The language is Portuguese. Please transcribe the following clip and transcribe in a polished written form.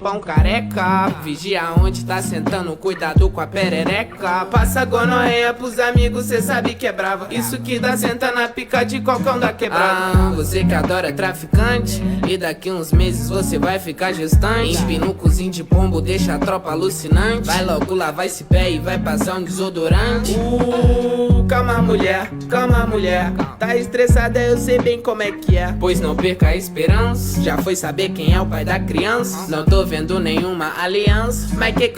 Pão careca, vigia onde tá sentando, cuidado com a perereca. Passa gonorreia pros amigos, cê sabe que é brava. Isso que dá senta na pica de cocão da quebrada. Você que adora traficante, e daqui uns meses você vai ficar gestante. Empina o cozinho de pombo, deixa a tropa alucinante. Vai logo lavar esse pé e vai passar um desodorante. Calma mulher, tá estressada, eu sei bem como é que é. Pois não perca a esperança, já foi saber quem é o pai da criança. Não tô vendo nenhuma aliança, mas que eu